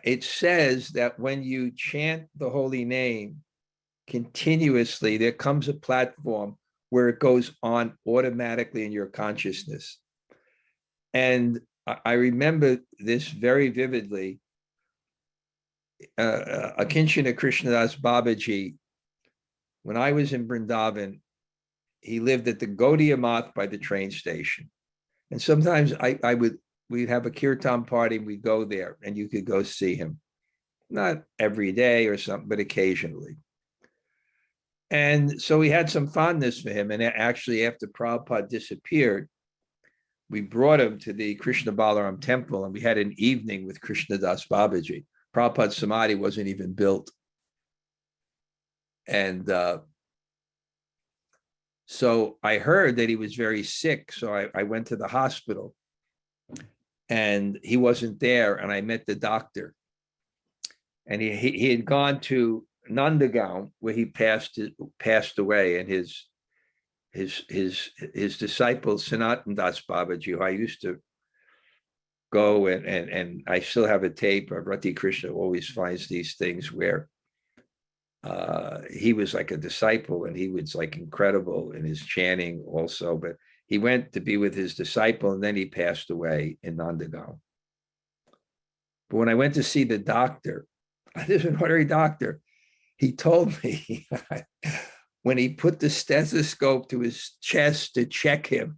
it says that when you chant the holy name continuously, there comes a platform where it goes on automatically in your consciousness. And I remember this very vividly. Akinchana Krishnadas Babaji, when I was in Vrindavan, he lived at the Gaudiya Math by the train station. And sometimes we'd have a kirtan party, and we'd go there, and you could go see him. Not every day or something, but occasionally. And so we had some fondness for him. And actually, after Prabhupada disappeared, we brought him to the Krishna Balaram temple, and we had an evening with Krishnadas Babaji. Prabhupada's Samadhi wasn't even built. And so I heard that he was very sick. So I went to the hospital, and he wasn't there. And I met the doctor. And he had gone to Nandagaon, where he passed away, and his disciple Sanatan Das Babaji, who I used to go and I still have a tape of Rati Krishna always finds these things where he was like a disciple, and he was like incredible in his chanting also, but he went to be with his disciple, and then he passed away in Nandagaon. But when I went to see the doctor, this is an ordinary doctor, he told me when he put the stethoscope to his chest to check him,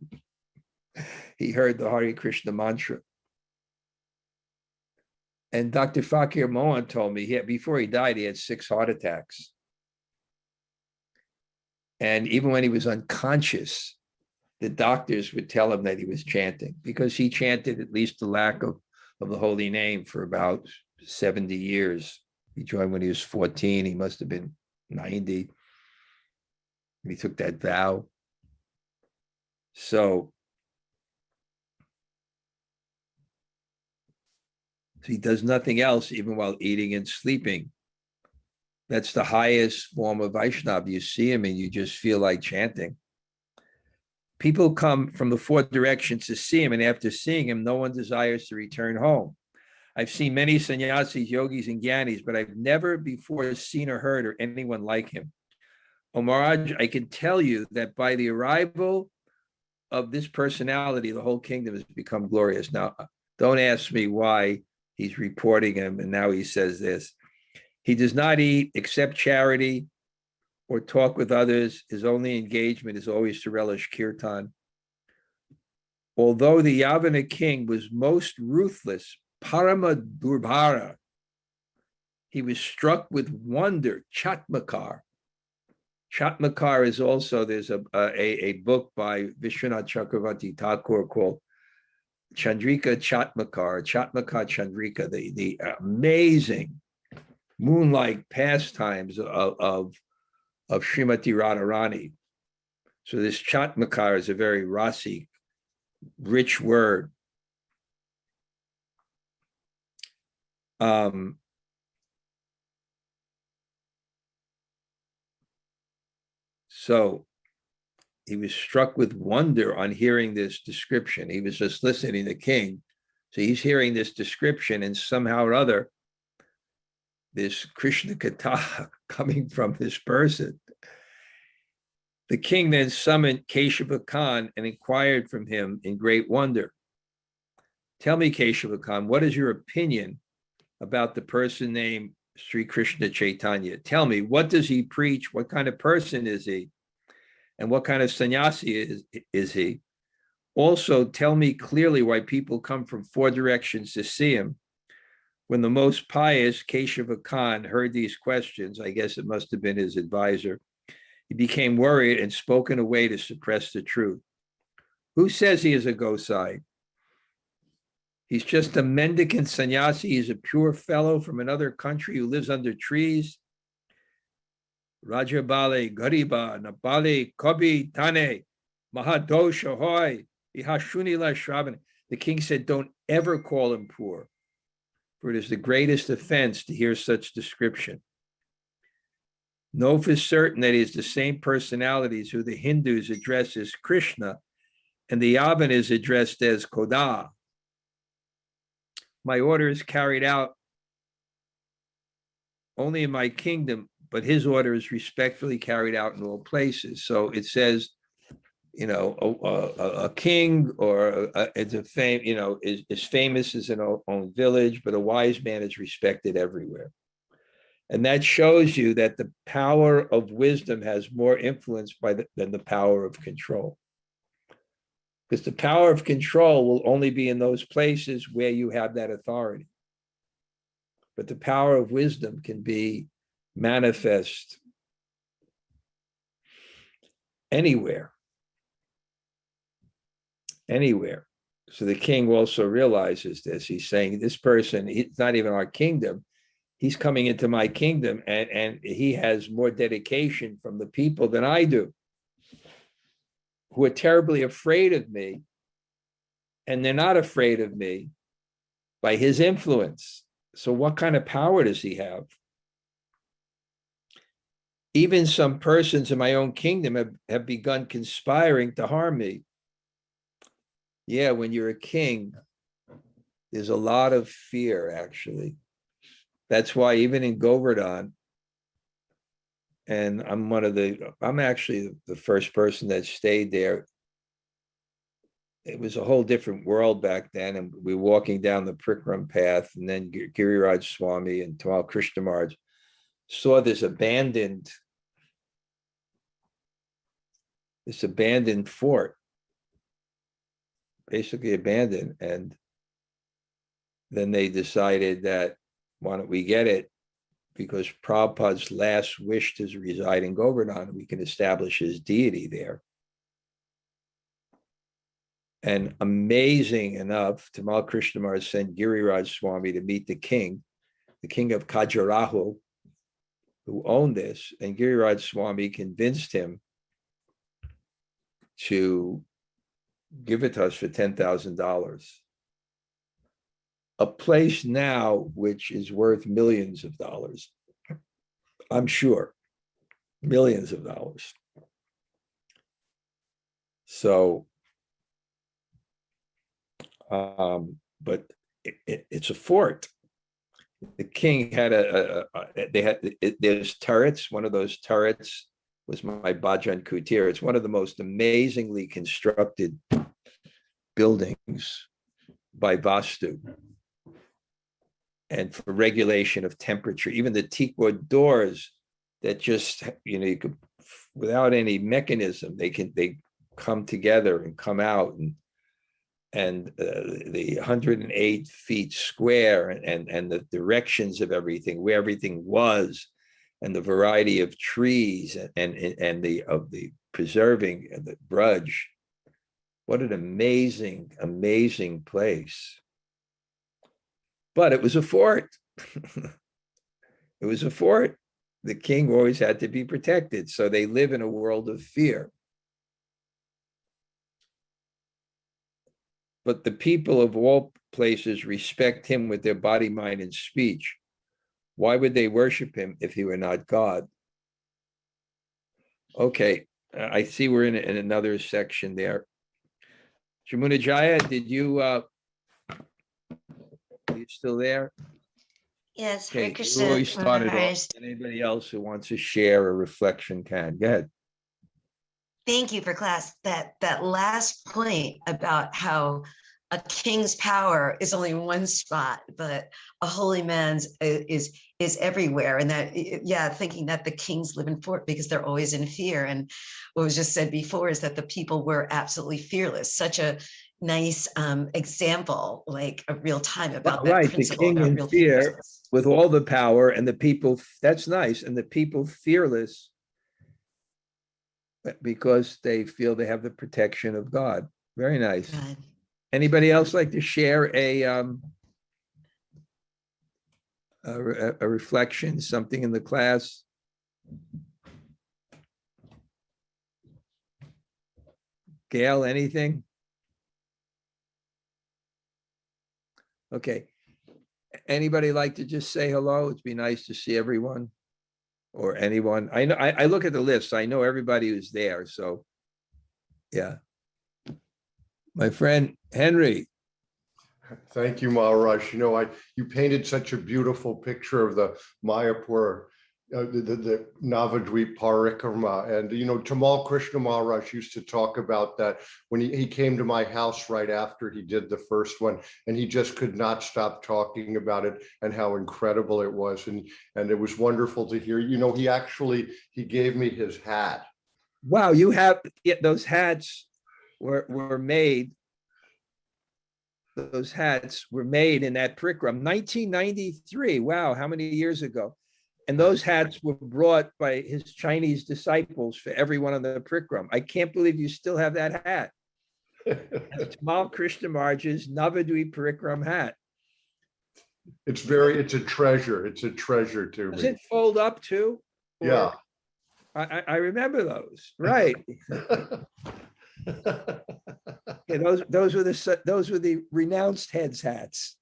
he heard the Hare Krishna mantra. And Dr. Fakir Mohan told me before he died, he had 6 heart attacks. And even when he was unconscious, the doctors would tell him that he was chanting, because he chanted at least the lack of the holy name for about 70 years. He joined when he was 14. He must have been 90. He took that vow. So he does nothing else, even while eating and sleeping. That's the highest form of Vaishnava. You see him and you just feel like chanting. People come from the 4 directions to see him, and after seeing him, no one desires to return home. I've seen many sannyasis, yogis, and gyanis, but I've never before seen or heard or anyone like him. O Maharaj, I can tell you that by the arrival of this personality, the whole kingdom has become glorious. Now, don't ask me why he's reporting him, and now he says this. He does not eat, accept charity, or talk with others. His only engagement is always to relish kirtan. Although the Yavana king was most ruthless, Parama Durbhara, he was struck with wonder, Chatmakar. Chatmakar is also, there's a book by Vishwanath Chakravarti Thakur called Chandrika Chatmakar Chandrika, the amazing moonlight pastimes of Srimati Radharani. So this Chatmakar is a very rasi, rich word. So he was struck with wonder on hearing this description. He was just listening to the king. So he's hearing this description, and somehow or other, this Krishna-katha coming from this person. The king then summoned Keshava Khan and inquired from him in great wonder. Tell me, Keshava Khan, what is your opinion about the person named Sri Krishna Chaitanya? Tell me, what does he preach? What kind of person is he? And what kind of sannyāsi is he? Also, tell me clearly why people come from 4 directions to see him. When the most pious Keshava Khan heard these questions, I guess it must have been his advisor, he became worried and spoke in a way to suppress the truth. Who says he is a Gosai? He's just a mendicant sannyasi. He's a pure fellow from another country who lives under trees. Rajabale, Gariba, Nabale, Kobi, Tane, Mahadosha, Hoy, Ihashunila Shravan. The king said, don't ever call him poor, for it is the greatest offense to hear such description. Know for certain that he is the same personalities who the Hindus address as Krishna and the Yavan is addressed as Koda. My order is carried out only in my kingdom, but his order is respectfully carried out in all places. So it says, a king or it's a fame, is famous as an own village, but a wise man is respected everywhere. And that shows you that the power of wisdom has more influence than the power of control. Because the power of control will only be in those places where you have that authority. But the power of wisdom can be manifest anywhere. So the king also realizes this. He's saying, this person, it's not even our kingdom. He's coming into my kingdom, and he has more dedication from the people than I do, who are terribly afraid of me. And they're not afraid of me by his influence. So what kind of power does he have? Even some persons in my own kingdom have begun conspiring to harm me. Yeah, when you're a king, there's a lot of fear, actually. That's why even in Govardhan, and I'm actually the first person that stayed there. It was a whole different world back then. And we were walking down the Prikram path, and then Giriraj Swami and Tamal Krishna Maharaj saw this abandoned fort, basically abandoned. And then they decided that, why don't we get it? Because Prabhupada's last wish to reside in Govardhan, we can establish his deity there. And amazing enough, Tamal Krishna Maharaj sent Giriraj Swami to meet the king of Khajuraho, who owned this. And Giriraj Swami convinced him to give it to us for $10,000. A place now which is worth millions of dollars. I'm sure, millions of dollars. So, but it's a fort. The king had there's turrets. One of those turrets was my Bhajan Kutir. It's one of the most amazingly constructed buildings by Vastu. And for regulation of temperature, even the teakwood doors that just, you could, without any mechanism, they come together and come out, and the 108 feet square and the directions of everything, where everything was, and the variety of trees and the preserving and the brudge. What an amazing, amazing place. But it was a fort. It was a fort. The king always had to be protected. So they live in a world of fear. But the people of all places respect him with their body, mind, and speech. Why would they worship him if he were not God? Okay, I see we're in another section there. Jamuna Jaya, are you still there? Yes, Okay, Krishna. we always started off. Anybody else who wants to share a reflection can. Go ahead. Thank you for class. That last point about how a king's power is only in one spot, but a holy man's is everywhere. And that, thinking that the kings live in fort because they're always in fear. And what was just said before is that the people were absolutely fearless. Such a nice example, like a real time about that right, principle. The king in fear with all the power, and the people, that's nice. And the people fearless because they feel they have the protection of God. Very nice. God. Anybody else like to share a reflection, something in the class? Gail, anything? Okay. Anybody like to just say hello? It'd be nice to see everyone or anyone. I know I look at the list. I know everybody who's there. So yeah. My friend Henry. Thank you, Maharaj. You know, you painted such a beautiful picture of the Mayapur, the Navadvip Parikrama. And, you know, Tamal Krishna Maharaj used to talk about that when he came to my house right after he did the first one, and he just could not stop talking about it and how incredible it was. And it was wonderful to hear. You know, he gave me his hat. Wow, you have those hats were made. Those hats were made in that Prikram, 1993. Wow, how many years ago? And those hats were brought by his Chinese disciples for everyone on the Prikram. I can't believe you still have that hat. That's Tamal Krishna Maharaj's Navadvip Parikram hat. It's a treasure. It's a treasure to Does me. it fold up too? Yeah. I remember those, right? Yeah, those were the renounced heads hats.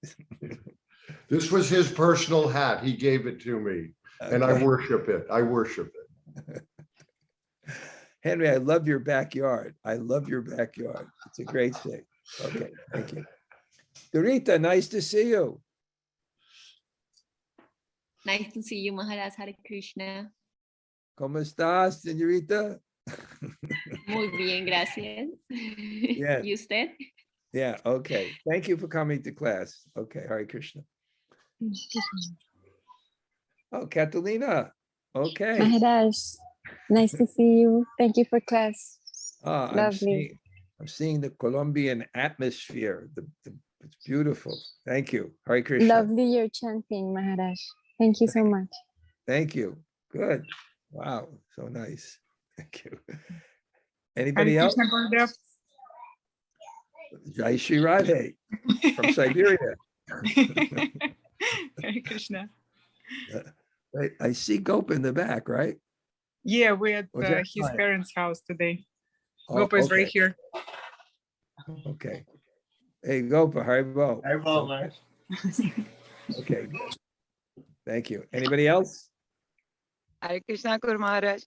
This was his personal hat. He gave it to me, and I worship it. I worship it. Henry, I love your backyard. I love your backyard. It's a great thing. Okay, thank you. Dorita, nice to see you. Nice to see you, Maharaj. Hare Krishna. ¿Cómo estás, señorita? Muy bien, gracias. Yes. ¿Y usted? Yeah, okay. Thank you for coming to class. Okay, Hare Krishna. Oh, Catalina. Okay. Maharaj, nice to see you. Thank you for class. I'm Lovely. seeing the Colombian atmosphere. It's beautiful. Thank you. Hare Krishna. Lovely your chanting, Maharaj. Thank you so much. Thank you. Good. Wow, so nice. Thank you. Anybody else? Jai Shri Radhe from Siberia. Hare Krishna. I see Gopa in the back, right? Yeah, we're at Was that his fine? parents' house today. Oh, Gopa is right okay. here. Okay. Hey, Gopa, Haribo. Haribo, Maharaj. Okay. Thank you. Anybody else? Hare Krishna Guru Maharaj.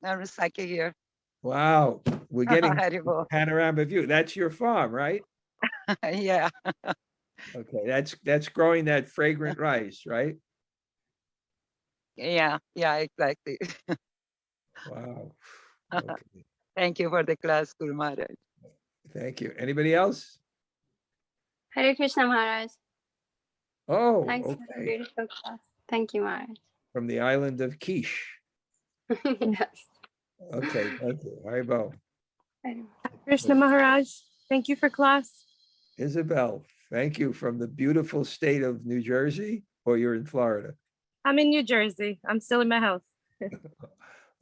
Nyāsī here. Wow, we're getting Haribo. panorama view. That's your farm, right? Yeah. Okay, that's growing that fragrant rice, right? Yeah, exactly. Wow. Okay. Thank you for the class, Guru Maharaj. Thank you. Anybody else? Hare Krishna Maharaj. Oh, Thanks for the okay. beautiful class. Thank you, Maharaj. From the island of Kish. Yes. Okay, thank you. Haribo. Krishna Maharaj, thank you for class. Isabel, thank you, from the beautiful state of New Jersey, or you're in Florida? I'm in New Jersey. I'm still in my house.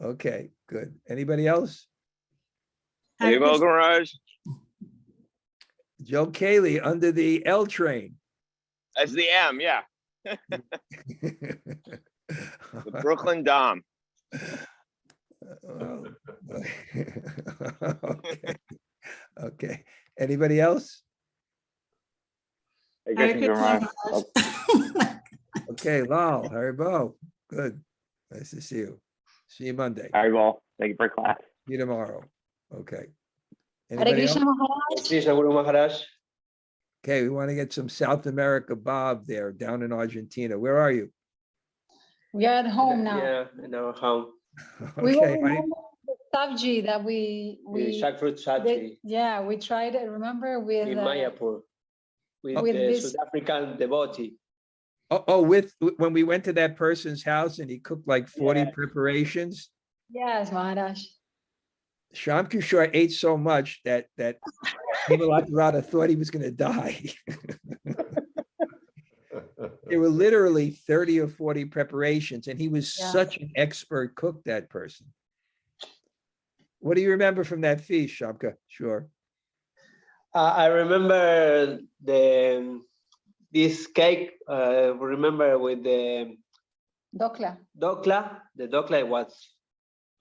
Okay, good. Anybody else? Hey, Maharaj. Joe Cayley under the L train. That's the M, yeah. The Brooklyn Dom. Oh, okay. Okay. Anybody else? Okay, Lal, Haribo. Good. Nice to see you. See you Monday. Haribo. Thank you for class. See you tomorrow. Okay. Hare Anybody Krishna else? Maharaj. Krishna Guru Maharaj. Okay, we want to get some South America Bob there down in Argentina. Where are you? We are at home now. Yeah, in our home. We will Okay. remember the sabji that we Jackfruit sabji yeah, we tried it. Remember with in Mayapur with with the this- South African devotee. With when we went to that person's house and he cooked like 40 Yeah. preparations. yes, Maharaj. Sham Kishore ate so much that Radha thought he was going to die. There were literally 30 or 40 preparations, and he was Yeah. such an expert cook, that person. What do you remember from that feast, Shamka? Sure. I remember this cake. Remember with the Dokla. dokla. The dokla was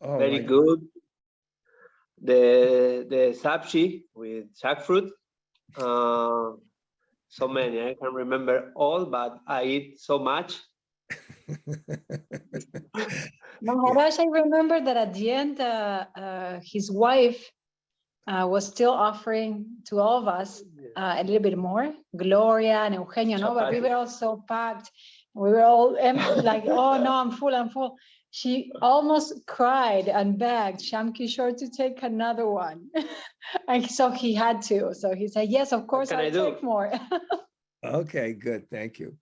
Oh, very my God. good. The sabji with jackfruit. So many. I can't remember all, but I eat so much. Maharaj, I remember that at the end, his wife was still offering to all of us a little bit more. Gloria and Eugenio, no, but we were all so packed. We were all like, oh no, I'm full, I'm full. She almost cried and begged Shyam Kishore to take another one. And so he had to. So he said, yes, of course, I'll take more. Okay, good. Thank you.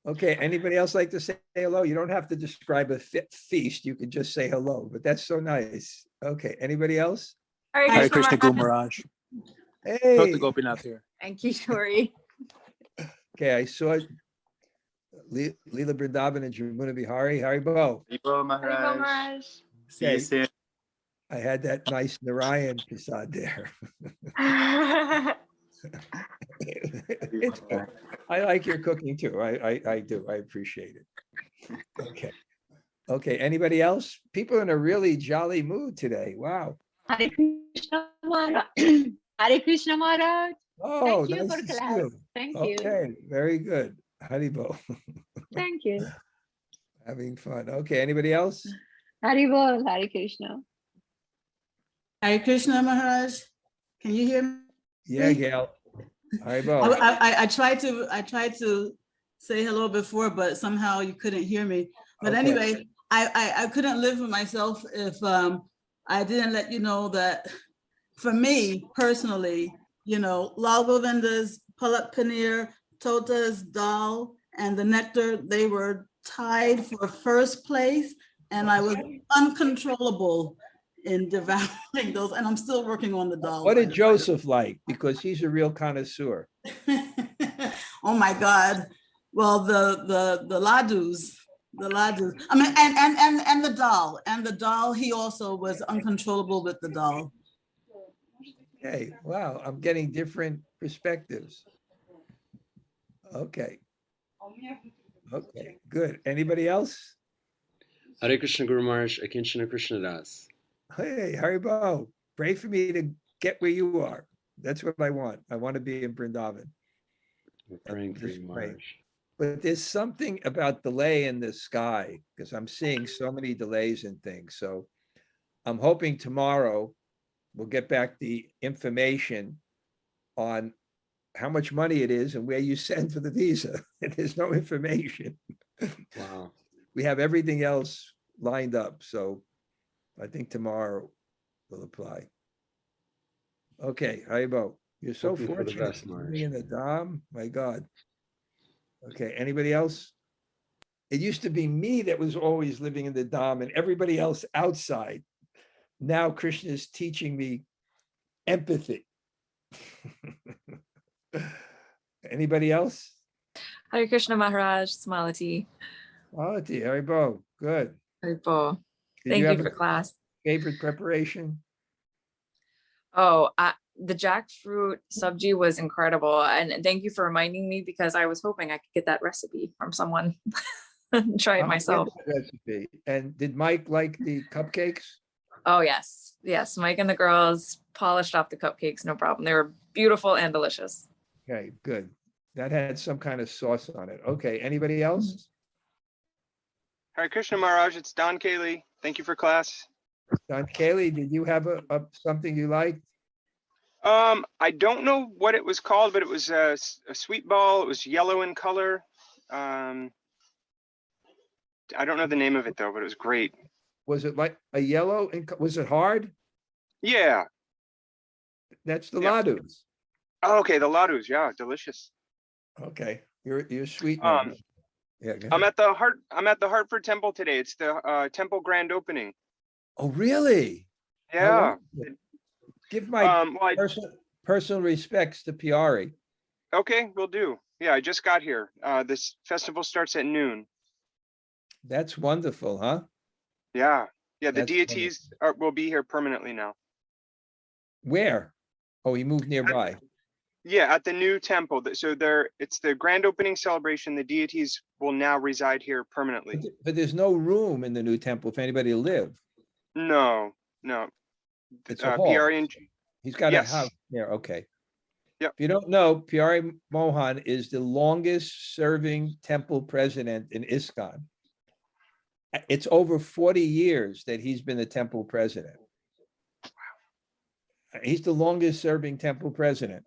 Okay, anybody else like to say hello? You don't have to describe a feast. You can just say hello, but that's so nice. Okay, anybody else? Hare Krishna Guru Maharaj. Hey. Dr. Gopinath here. Thank you, Shori. Okay, I saw Leela Vrindavan and Jamuna Bihari. Haribo. Haribo Maharaj. See you soon. I had that nice Narayan Prasad there. It's good. I like your cooking too. I do. I appreciate it. Okay. Okay. Anybody else? People are in a really jolly mood today. Wow. Hare Krishna Maharaj. Hare Krishna Maharaj. Oh, Thank you nice for to see class. you. Thank you. Okay, very good. Haribo. Thank you. Having fun. Okay, anybody else? Haribol, Hare Krishna. Hare Krishna Maharaj. Can you hear me? Yeah, Gail. Haribo. I tried to say hello before, but somehow you couldn't hear me. But Okay. anyway, I couldn't live with myself if I didn't let you know that for me personally, you know, Lal Govinda's Palak Paneer, Tota's dal, and the nectar, they were tied for first place, and I was uncontrollable in devouring those, and I'm still working on the dal. What did Joseph like? Because he's a real connoisseur. Oh my God. Well, the ladus. I mean, and the dal, he also was uncontrollable with the dal. Okay, wow, I'm getting different perspectives. Okay. Okay, good. Anybody else? Hare Krishna Guru Maharaj, Akinchana Krishna Das. Hey, Haribo, pray for me to get where you are. That's what I want. I want to be in Vrindavan. We're praying for you, Maharaj. But there's something about delay in the sky because I'm seeing so many delays in things. So I'm hoping tomorrow we'll get back the information on how much money it is and where you send for the visa. There's no information. Wow. We have everything else lined up. So I think tomorrow will apply. Okay, Haribo, you're so Hoping for the fortunate best, Maharaj. living in the Dham. My God. Okay, anybody else? It used to be me that was always living in the Dham and everybody else outside. Now Krishna is teaching me empathy. Anybody else? Hare Krishna Maharaj, Smalati. Malati, Haribo, good. Haribo. Did Thank you have for a class. favorite preparation? Oh, the jackfruit sabji was incredible. And thank you for reminding me because I was hoping I could get that recipe from someone and try it I'll get myself. that recipe. And did Mike like the cupcakes? Oh, yes. Yes. Mike and the girls polished off the cupcakes. No problem. They were beautiful and delicious. Okay, good. That had some kind of sauce on it. Okay, anybody else? Hare Krishna Maharaj, it's Don Cayley. Thank you for class. Don Kaylee, did you have a something you liked? I don't know what it was called, but it was a sweet ball. It was yellow in color. I don't know the name of it though, but it was great. Was it like a yellow? Was it hard? Yeah. That's the Yeah. ladus. Oh, okay, the ladus, yeah, delicious. Okay, you're sweet. Man. Yeah. go I'm ahead. at the Hartford Temple today. It's the temple grand opening. Oh, really? How Yeah. wonderful. Give my Well, personal respects to Piari. okay, will do. Yeah, I just got here. This festival starts at noon. That's wonderful, huh? Yeah. Yeah, the That's deities will be here permanently now. Where? Oh, he moved nearby. Yeah, at the new temple. So it's the grand opening celebration. The deities will now reside here permanently. But there's no room in the new temple for anybody to live. No. It's a hall. PRN. He's got Yes. a house there. Okay. Yep. If you don't know, Piari Mohan is the longest serving temple president in ISKCON. It's over 40 years that he's been the temple president. He's the longest serving temple president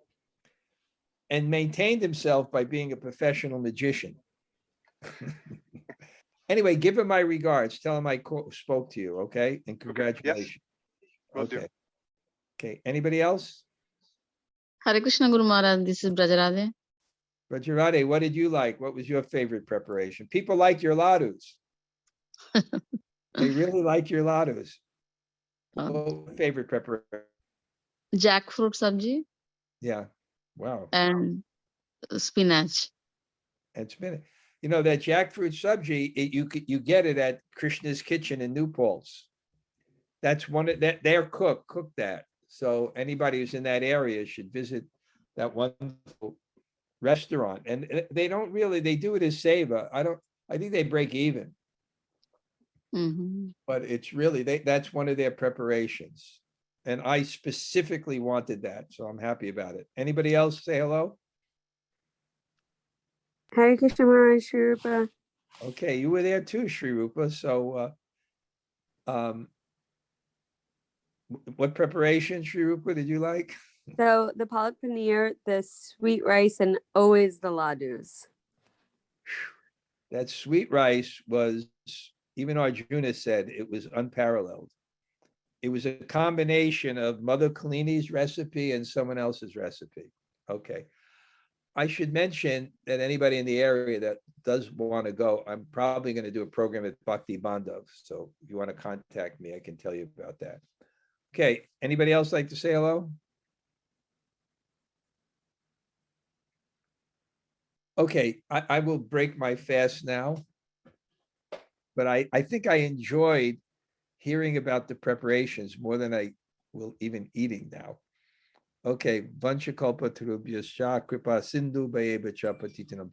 and maintained himself by being a professional magician. Anyway, give him my regards. Tell him I spoke to you, okay? And congratulations. Will do. Okay, anybody else? Hare Krishna Guru Maharaj, this is Brajarade. Brajarade, what did you like? What was your favorite preparation? People like your ladus. They really like your ladus. What was your favorite preparation? Jackfruit sabji Yeah, wow. and spinach. And spinach. You know, that jackfruit sabji, you get it at Krishna's Kitchen in New Paltz. That's one of that their cook that. So anybody who's in that area should visit that wonderful restaurant. And they don't really, they do it as seva. I think they break even. But it's really, that's one of their preparations. And I specifically wanted that, so I'm happy about it. Anybody else say hello? Hare Krishna Maharaj, Shri Rupa. Okay, you were there too, Shri Rupa. So what preparation, Shri Rupa, did you like? So the palak paneer, the sweet rice, and always the ladus. That sweet rice was, even Arjuna said, it was unparalleled. It was a combination of Mother Kalini's recipe and someone else's recipe. Okay. I should mention that anybody in the area that does want to go, I'm probably going to do a program at Bhakti Bandhav. So if you want to contact me, I can tell you about that. Okay. Anybody else like to say hello? Okay. I will break my fast now. But I think I enjoyed hearing about the preparations more than I will even eating now. Okay, Vancha Kalpa Tarubhyascha Kripa Sindhu Bhayeva Cha Patitanam